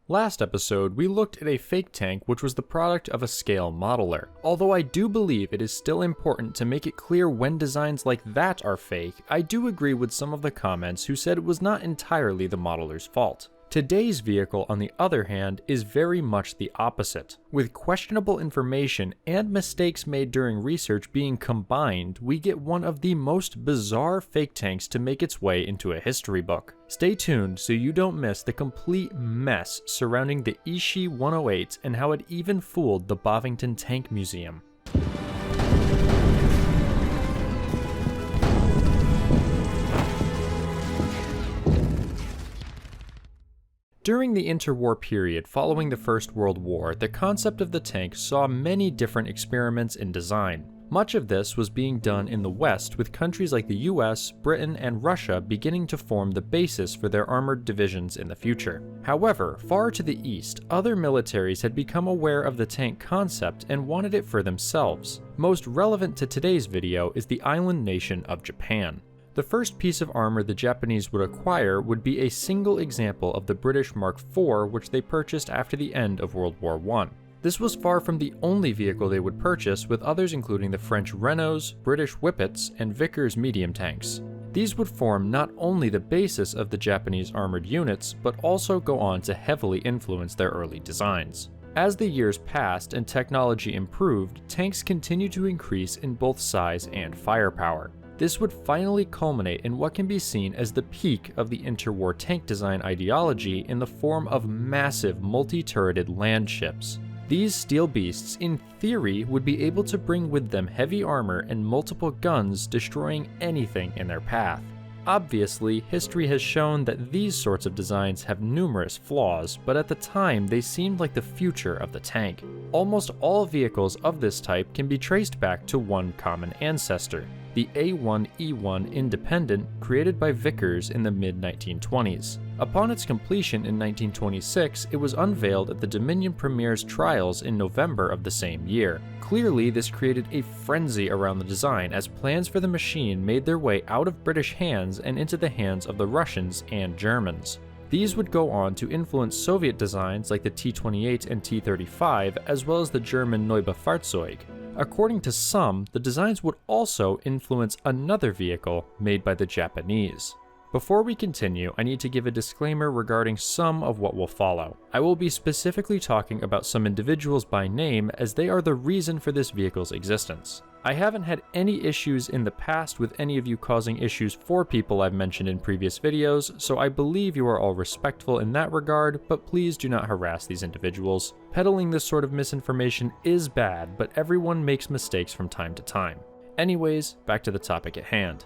Last episode, we looked at a fake tank which was the product of a scale modeler. Although I do believe it is still important to make it clear when designs like that are fake, I do agree with some of the comments who said it was not entirely the modeler's fault. Today's vehicle, on the other hand, is very much the opposite. With questionable information and mistakes made during research being combined, we get one of the most bizarre fake tanks to make its way into a history book. Stay tuned so you don't miss the complete mess surrounding the Ishi-108 and how it even fooled the Bovington Tank Museum. During the interwar period following the First World War, the concept of the tank saw many different experiments in design. Much of this was being done in the West, with countries like the US, Britain, and Russia beginning to form the basis for their armored divisions in the future. However, far to the east, other militaries had become aware of the tank concept and wanted it for themselves. Most relevant to today's video is the island nation of Japan. The first piece of armor the Japanese would acquire would be a single example of the British Mark IV, which they purchased after the end of World War I. This was far from the only vehicle they would purchase, with others including the French Renaults, British Whippets, and Vickers medium tanks. These would form not only the basis of the Japanese armored units, but also go on to heavily influence their early designs. As the years passed and technology improved, tanks continued to increase in both size and firepower. This would finally culminate in what can be seen as the peak of the interwar tank design ideology in the form of massive multi-turreted land ships. These steel beasts, in theory, would be able to bring with them heavy armor and multiple guns, destroying anything in their path. Obviously, history has shown that these sorts of designs have numerous flaws, but at the time they seemed like the future of the tank. Almost all vehicles of this type can be traced back to one common ancestor, the A1E1 Independent, created by Vickers in the mid-1920s. Upon its completion in 1926, it was unveiled at the Dominion Premier's trials in November of the same year. Clearly, this created a frenzy around the design as plans for the machine made their way out of British hands and into the hands of the Russians and Germans. These would go on to influence Soviet designs like the T-28 and T-35, as well as the German Neue Fahrzeug. According to some, the designs would also influence another vehicle made by the Japanese. Before we continue, I need to give a disclaimer regarding some of what will follow. I will be specifically talking about some individuals by name, as they are the reason for this vehicle's existence. I haven't had any issues in the past with any of you causing issues for people I've mentioned in previous videos, so I believe you are all respectful in that regard, but please do not harass these individuals. Peddling this sort of misinformation is bad, but everyone makes mistakes from time to time. Anyways, back to the topic at hand.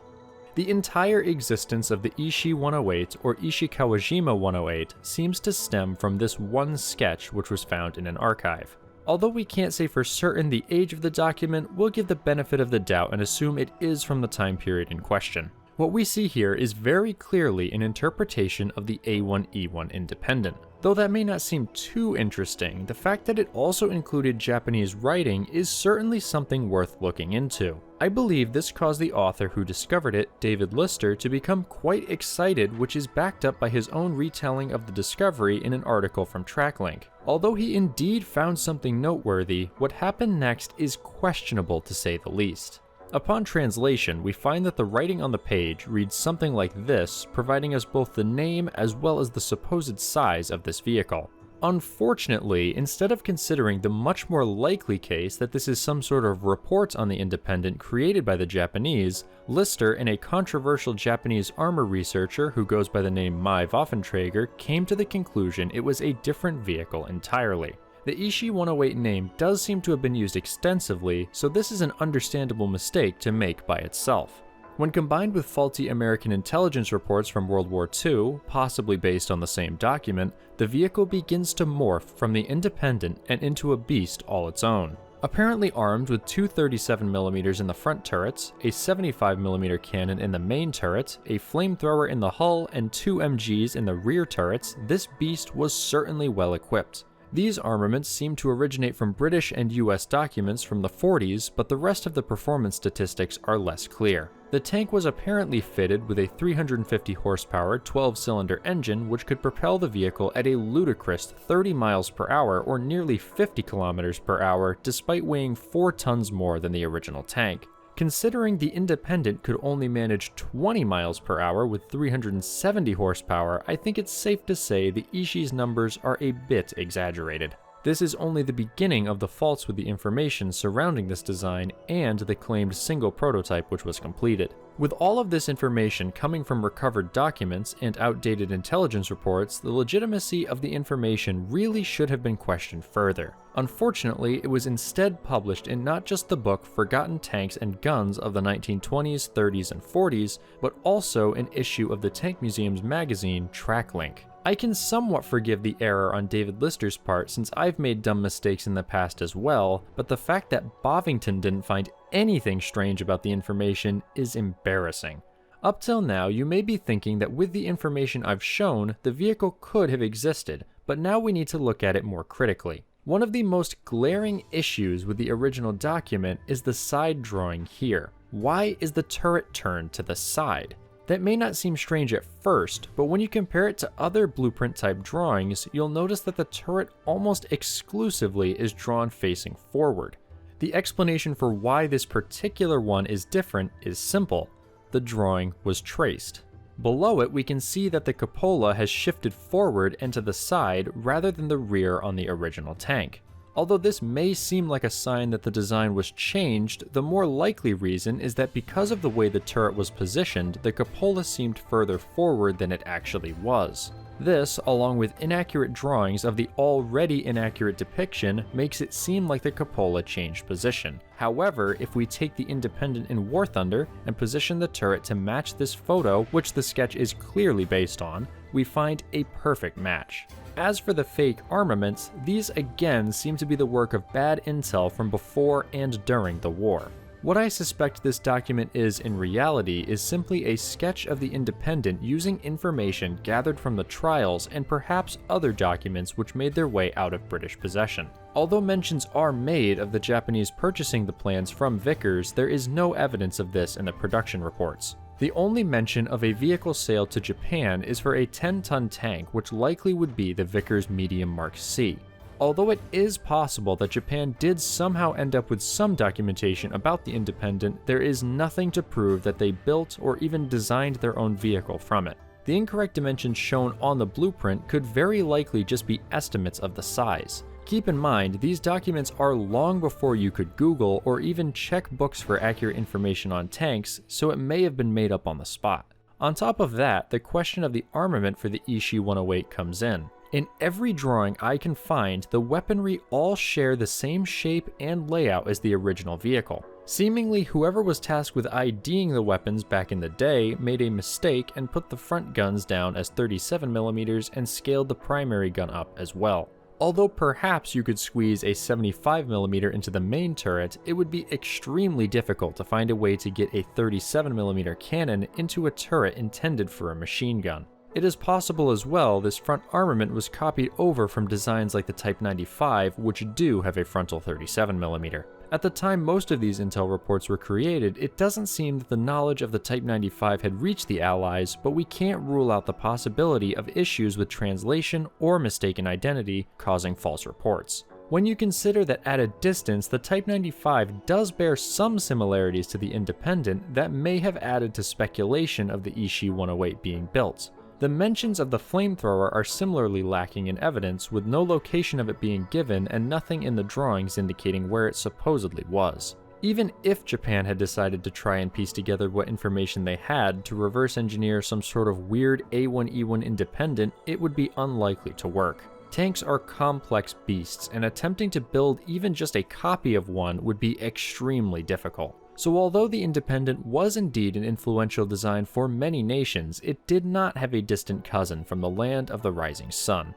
The entire existence of the Ishi-108 or Ishikawa-108 seems to stem from this one sketch which was found in an archive. Although we can't say for certain the age of the document, we'll give the benefit of the doubt and assume it is from the time period in question. What we see here is very clearly an interpretation of the A1E1 Independent. Though that may not seem too interesting, the fact that it also included Japanese writing is certainly something worth looking into. I believe this caused the author who discovered it, David Lister, to become quite excited, which is backed up by his own retelling of the discovery in an article from Tracklink. Although he indeed found something noteworthy, what happened next is questionable to say the least. Upon translation, we find that the writing on the page reads something like this, providing us both the name as well as the supposed size of this vehicle. Unfortunately, instead of considering the much more likely case that this is some sort of report on the Independent created by the Japanese, Lister and a controversial Japanese armor researcher who goes by the name Mai Waffenträger came to the conclusion it was a different vehicle entirely. The Ishi-108 name does seem to have been used extensively, so this is an understandable mistake to make by itself. When combined with faulty American intelligence reports from World War II, possibly based on the same document, the vehicle begins to morph from the Independent and into a beast all its own. Apparently armed with two 37mm in the front turrets, a 75mm cannon in the main turret, a flamethrower in the hull, and two MGs in the rear turrets, this beast was certainly well equipped. These armaments seem to originate from British and US documents from the 40s, but the rest of the performance statistics are less clear. The tank was apparently fitted with a 350 horsepower 12-cylinder engine which could propel the vehicle at a ludicrous 30 miles per hour or nearly 50 kilometers per hour despite weighing 4 tons more than the original tank. Considering the Independent could only manage 20 miles per hour with 370 horsepower, I think it's safe to say the Ishi's numbers are a bit exaggerated. This is only the beginning of the faults with the information surrounding this design and the claimed single prototype which was completed. With all of this information coming from recovered documents and outdated intelligence reports, the legitimacy of the information really should have been questioned further. Unfortunately, it was instead published in not just the book Forgotten Tanks and Guns of the 1920s, 30s, and 40s, but also an issue of the Tank Museum's magazine, Tracklink. I can somewhat forgive the error on David Lister's part since I've made dumb mistakes in the past as well, but the fact that Bovington didn't find anything strange about the information is embarrassing. Up till now, you may be thinking that with the information I've shown, the vehicle could have existed, but now we need to look at it more critically. One of the most glaring issues with the original document is the side drawing here. Why is the turret turned to the side? That may not seem strange at first, but when you compare it to other blueprint-type drawings, you'll notice that the turret almost exclusively is drawn facing forward. The explanation for why this particular one is different is simple. The drawing was traced. Below it, we can see that the cupola has shifted forward and to the side rather than the rear on the original tank. Although this may seem like a sign that the design was changed, the more likely reason is that because of the way the turret was positioned, the cupola seemed further forward than it actually was. This, along with inaccurate drawings of the already inaccurate depiction, makes it seem like the cupola changed position. However, if we take the Independent in War Thunder and position the turret to match this photo, which the sketch is clearly based on, we find a perfect match. As for the fake armaments, these again seem to be the work of bad intel from before and during the war. What I suspect this document is in reality is simply a sketch of the Independent using information gathered from the trials and perhaps other documents which made their way out of British possession. Although mentions are made of the Japanese purchasing the plans from Vickers, there is no evidence of this in the production reports. The only mention of a vehicle sale to Japan is for a 10-ton tank, which likely would be the Vickers Medium Mark C. Although it is possible that Japan did somehow end up with some documentation about the Independent, there is nothing to prove that they built or even designed their own vehicle from it. The incorrect dimensions shown on the blueprint could very likely just be estimates of the size. Keep in mind, these documents are long before you could Google or even check books for accurate information on tanks, so it may have been made up on the spot. On top of that, the question of the armament for the Ishi-108 comes in. In every drawing I can find, the weaponry all share the same shape and layout as the original vehicle. Seemingly, whoever was tasked with IDing the weapons back in the day made a mistake and put the front guns down as 37mm and scaled the primary gun up as well. Although perhaps you could squeeze a 75mm into the main turret, it would be extremely difficult to find a way to get a 37mm cannon into a turret intended for a machine gun. It is possible as well this front armament was copied over from designs like the Type 95, which do have a frontal 37mm. At the time most of these intel reports were created, it doesn't seem that the knowledge of the Type 95 had reached the Allies, but we can't rule out the possibility of issues with translation or mistaken identity causing false reports. When you consider that at a distance, the Type 95 does bear some similarities to the Independent, that may have added to speculation of the Ishi-108 being built. The mentions of the flamethrower are similarly lacking in evidence, with no location of it being given and nothing in the drawings indicating where it supposedly was. Even if Japan had decided to try and piece together what information they had to reverse engineer some sort of weird A1E1 Independent, it would be unlikely to work. Tanks are complex beasts, and attempting to build even just a copy of one would be extremely difficult. So although the Independent was indeed an influential design for many nations, it did not have a distant cousin from the land of the rising sun.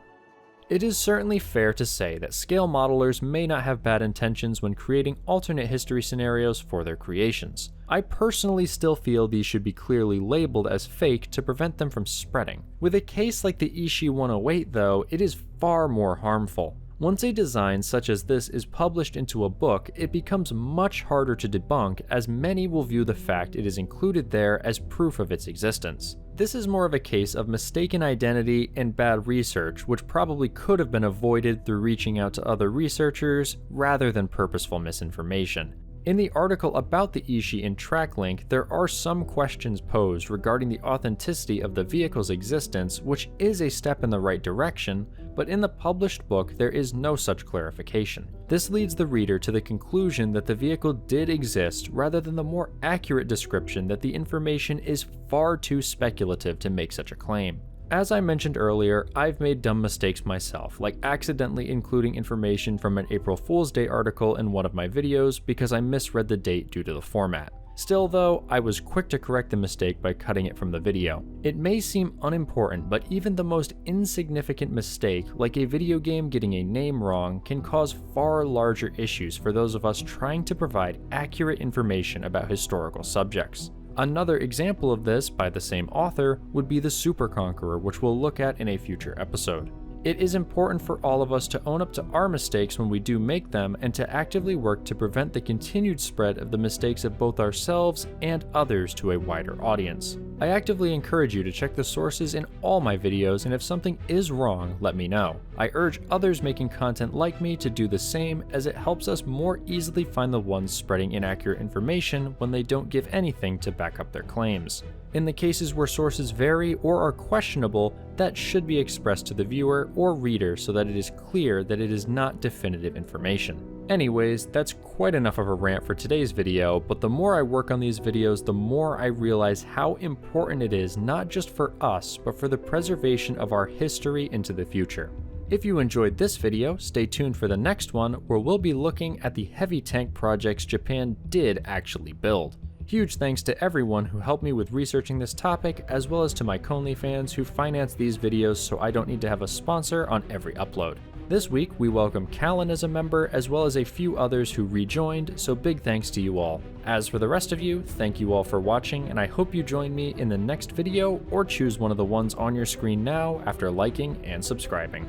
It is certainly fair to say that scale modelers may not have bad intentions when creating alternate history scenarios for their creations. I personally still feel these should be clearly labeled as fake to prevent them from spreading. With a case like the Ishi-108 though, it is far more harmful. Once a design such as this is published into a book, it becomes much harder to debunk, as many will view the fact it is included there as proof of its existence. This is more of a case of mistaken identity and bad research, which probably could have been avoided through reaching out to other researchers rather than purposeful misinformation. In the article about the Ishi in Tracklink, there are some questions posed regarding the authenticity of the vehicle's existence, which is a step in the right direction, but in the published book there is no such clarification. This leads the reader to the conclusion that the vehicle did exist rather than the more accurate description that the information is far too speculative to make such a claim. As I mentioned earlier, I've made dumb mistakes myself, like accidentally including information from an April Fool's Day article in one of my videos because I misread the date due to the format. Still though, I was quick to correct the mistake by cutting it from the video. It may seem unimportant, but even the most insignificant mistake, like a video game getting a name wrong, can cause far larger issues for those of us trying to provide accurate information about historical subjects. Another example of this, by the same author, would be the Super Conqueror, which we'll look at in a future episode. It is important for all of us to own up to our mistakes when we do make them, and to actively work to prevent the continued spread of the mistakes of both ourselves and others to a wider audience. I actively encourage you to check the sources in all my videos, and if something is wrong, let me know. I urge others making content like me to do the same, as it helps us more easily find the ones spreading inaccurate information when they don't give anything to back up their claims. In the cases where sources vary or are questionable, that should be expressed to the viewer or reader so that it is clear that it is not definitive information. Anyways, that's quite enough of a rant for today's video, but the more I work on these videos, the more I realize how important it is not just for us, but for the preservation of our history into the future. If you enjoyed this video, stay tuned for the next one, where we'll be looking at the heavy tank projects Japan did actually build. Huge thanks to everyone who helped me with researching this topic, as well as to my ConelyFans who finance these videos so I don't need to have a sponsor on every upload. This week, we welcome Kallen as a member, as well as a few others who rejoined, so big thanks to you all. As for the rest of you, thank you all for watching, and I hope you join me in the next video, or choose one of the ones on your screen now after liking and subscribing.